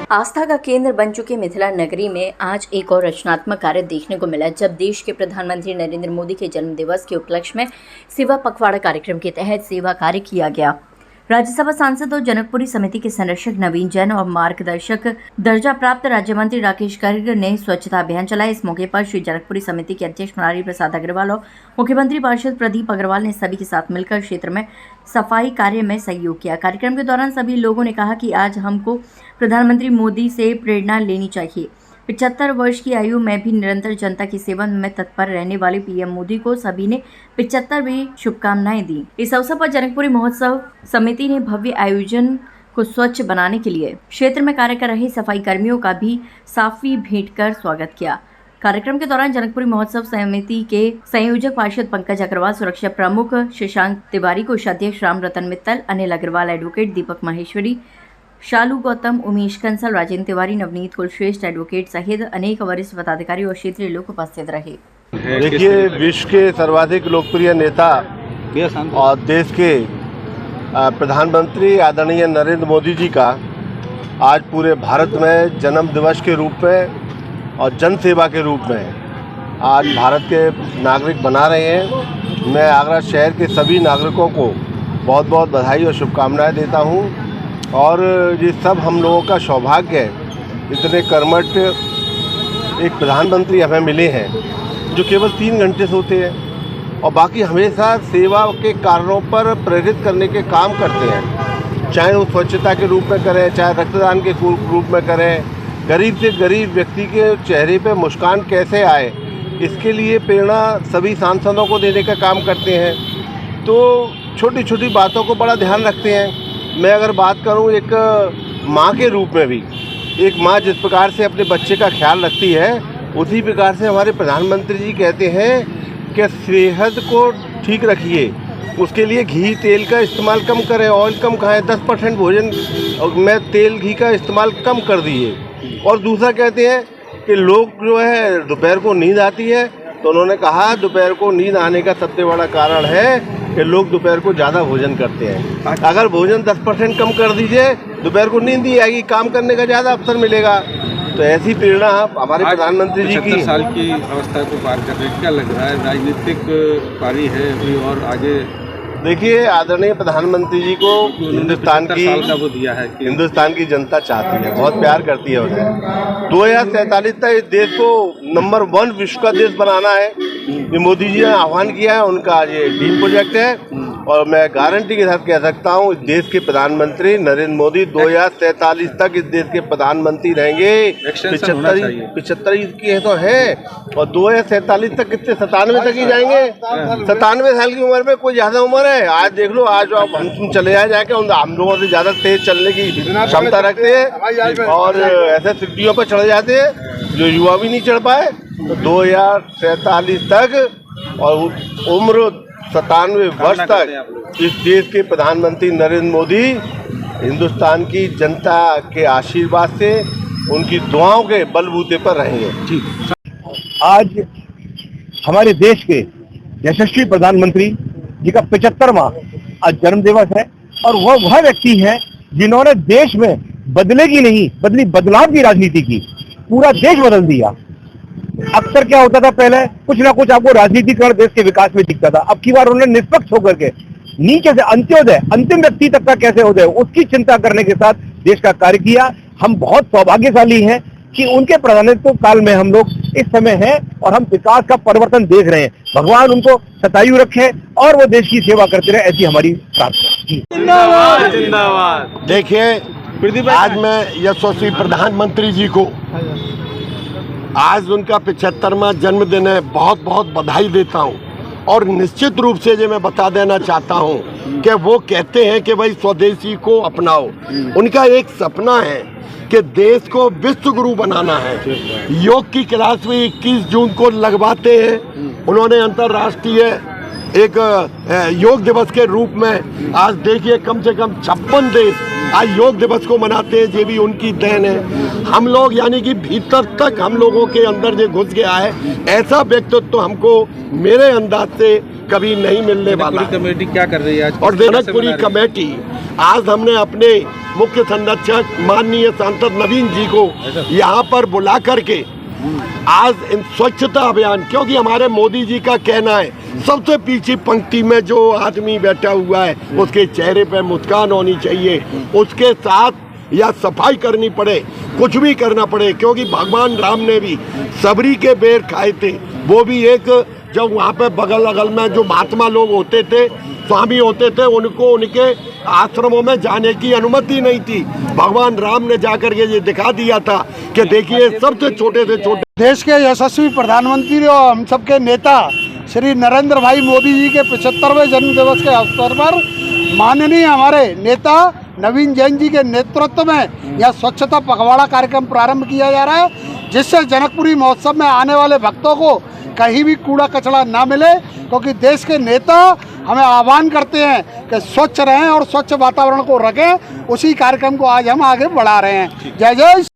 आस्था का केंद्र बन चुके मिथिला नगरी में आज एक और रचनात्मक कार्य देखने को मिला, जब देश के प्रधानमंत्री नरेंद्र मोदी के जन्म दिवस के उपलक्ष्य में सेवा पखवाड़ा कार्यक्रम के तहत सेवा कार्य किया गया। राज्यसभा सांसद और जनकपुरी समिति के संरक्षक नवीन जैन और मार्गदर्शक दर्जा प्राप्त राज्य मंत्री राकेश गर्ग ने स्वच्छता अभियान चलाया। इस मौके पर श्री जनकपुरी समिति के अध्यक्ष मुरारी प्रसाद अग्रवाल और मुख्यमंत्री पार्षद प्रदीप अग्रवाल ने सभी के साथ मिलकर क्षेत्र में सफाई कार्य में सहयोग किया। कार्यक्रम के दौरान सभी लोगों ने कहा कि आज हमको प्रधानमंत्री मोदी से प्रेरणा लेनी चाहिए। 75 वर्ष की आयु में भी निरंतर जनता की सेवा में तत्पर रहने वाले पीएम मोदी को सभी ने 75वीं शुभकामनाएं दी। इस अवसर पर जनकपुरी महोत्सव समिति ने भव्य आयोजन को स्वच्छ बनाने के लिए क्षेत्र में कार्य कर रहे सफाई कर्मियों का भी साफी भेंट कर स्वागत किया। कार्यक्रम के दौरान जनकपुरी महोत्सव समिति के संयोजक पार्षद पंकज अग्रवाल, सुरक्षा प्रमुख शशांक तिवारी, कोषाध्यक्ष राम रतन मित्तल, अनिल अग्रवाल, एडवोकेट दीपक माहेश्वरी, शालू गौतम, उमेश कंसल, राजेंद्र तिवारी, नवनीत कुलश्रेष्ठ एडवोकेट सहित अनेक वरिष्ठ पदाधिकारी और क्षेत्रीय लोग उपस्थित रहे। देखिए, विश्व के सर्वाधिक लोकप्रिय नेता और देश के प्रधानमंत्री आदरणीय नरेंद्र मोदी जी का आज पूरे भारत में जन्म दिवस के रूप में और जन सेवा के रूप में आज भारत के नागरिक मना रहे हैं। मैं आगरा शहर के सभी नागरिकों को बहुत बहुत बधाई और शुभकामनाएं देता हूं। और ये सब हम लोगों का सौभाग्य है, इतने कर्मठ एक प्रधानमंत्री हमें मिले हैं जो केवल 3 घंटे सोते हैं और बाकी हमेशा सेवा के कारणों पर प्रेरित करने के काम करते हैं, चाहे वो स्वच्छता के रूप में करें, चाहे रक्तदान के रूप में करें। गरीब से गरीब व्यक्ति के चेहरे पे मुस्कान कैसे आए, इसके लिए प्रेरणा सभी सांसदों को देने का काम करते हैं। तो छोटी छोटी बातों को बड़ा ध्यान रखते हैं। मैं अगर बात करूं एक माँ के रूप में भी, एक माँ जिस प्रकार से अपने बच्चे का ख्याल रखती है, उसी प्रकार से हमारे प्रधानमंत्री जी कहते हैं कि सेहत को ठीक रखिए, उसके लिए घी तेल का इस्तेमाल कम करें, ऑयल कम खाएं, 10% भोजन में तेल घी का इस्तेमाल कम कर दिए। और दूसरा कहते हैं कि लोग जो है दोपहर को नींद आती है, तो उन्होंने कहा दोपहर को नींद आने का सबसे बड़ा कारण है कि लोग दोपहर को ज़्यादा भोजन करते हैं। अगर भोजन 10% कम कर दीजिए, दोपहर को नींद नहीं आएगी, काम करने का ज़्यादा अवसर मिलेगा। तो ऐसी प्रेरणा हमारे प्रधानमंत्री जी की 75 साल की अवस्था को पार कर रहे, क्या लग रहा है? राजनीतिक पारी है अभी और आगे? देखिए, आदरणीय प्रधानमंत्री जी को हिंदुस्तान की जनता चाहती है, बहुत प्यार करती है उन्हें। 2047 तक इस देश को नंबर 1 विश्व का देश बनाना है, ये मोदी जी ने आह्वान किया है, उनका ये ड्रीम प्रोजेक्ट है। और मैं गारंटी के साथ कह सकता हूँ, इस देश के प्रधानमंत्री नरेंद्र मोदी 2047 तक इस देश के प्रधानमंत्री रहेंगे। 75 की तो है और 2047 तक कितने 97 तक ही जाएंगे। 97 साल की उम्र में कोई ज़्यादा उम्र है? आज देख लो, आज आप हम चले जाके हम लोगों से ज़्यादा तेज चलने की क्षमता रखते हैं और ऐसे सीढ़ियों पर चढ़ जाते हैं जो युवा भी नहीं चढ़ पाए। तो 2047 तक और उम्र 97 वर्ष तक इस देश के प्रधानमंत्री नरेंद्र मोदी हिंदुस्तान की जनता के आशीर्वाद से, उनकी दुआओं के बलबूते पर रहेंगे। आज हमारे देश के यशस्वी प्रधानमंत्री जी का 75वां आज जन्म दिवस है और वह व्यक्ति है जिन्होंने देश में बदले की नहीं बदली बदलाव की राजनीति की, पूरा देश बदल दिया। अक्सर क्या होता था, पहले कुछ ना कुछ आपको राजनीतिकरण देश के विकास में दिखता था। अब की बार उन्होंने निष्पक्ष होकर के नीचे से अंत्योदय, अंतिम व्यक्ति तक का कैसे उदय, उसकी चिंता करने के साथ देश का कार्य किया। हम बहुत सौभाग्यशाली हैं कि उनके प्रधानमंत्री काल में हम लोग इस समय हैं और हम विकास का परिवर्तन देख रहे हैं। भगवान उनको शतायु रखे और वो देश की सेवा करते रहे, ऐसी हमारी प्रार्थना। जिंदाबाद जिंदाबाद। देखिए, आज मैं यशस्वी प्रधानमंत्री जी को आज उनका 75वां जन्मदिन है, बहुत बहुत बधाई देता हूँ। और निश्चित रूप से जो मैं बता देना चाहता हूँ कि वो कहते हैं कि भाई स्वदेशी को अपनाओ। उनका एक सपना है कि देश को विश्व गुरु बनाना है। योग की क्लास में 21 जून को लगवाते हैं। उन्होंने अंतर्राष्ट्रीय एक योग दिवस के रूप में आज देखिए कम से कम 56 देश आज योग दिवस को मनाते हैं। ये भी उनकी देन है। हम लोग यानी कि भीतर तक हम लोगों के अंदर ये घुस गया है। ऐसा व्यक्तित्व तो हमको मेरे अंदाज से कभी नहीं मिलने वाला। कमेटी क्या कर रही है आज? और जनकपुरी कमेटी आज हमने अपने मुख्य संरक्षक माननीय सांसद नवीन जी को यहाँ पर बुला करके आज इन स्वच्छता अभियान, क्योंकि हमारे मोदी जी का कहना है सबसे पीछे पंक्ति में जो आदमी बैठा हुआ है उसके चेहरे पे मुस्कान होनी चाहिए, उसके साथ या सफाई करनी पड़े, कुछ भी करना पड़े, क्योंकि भगवान राम ने भी सबरी के बेर खाए थे। वो भी एक, जब वहाँ पे बगल अगल में जो महात्मा लोग होते थे, स्वामी होते थे, उनको उनके आश्रमों में जाने की अनुमति नहीं थी। भगवान राम ने जाकर के ये दिखा दिया था कि देखिए सबसे छोटे से छोटे देश के यशस्वी प्रधानमंत्री और हम सबके नेता श्री नरेंद्र भाई मोदी जी के 75वें जन्म दिवस के अवसर पर माननीय हमारे नेता नवीन जैन जी के नेतृत्व में यह स्वच्छता पखवाड़ा कार्यक्रम प्रारंभ किया जा रहा है, जिससे जनकपुरी महोत्सव में आने वाले भक्तों को कहीं भी कूड़ा कचरा ना मिले, क्योंकि देश के नेता हमें आह्वान करते हैं कि स्वच्छ रहें और स्वच्छ वातावरण को रखें। उसी कार्यक्रम को आज हम आगे बढ़ा रहे हैं। जय जय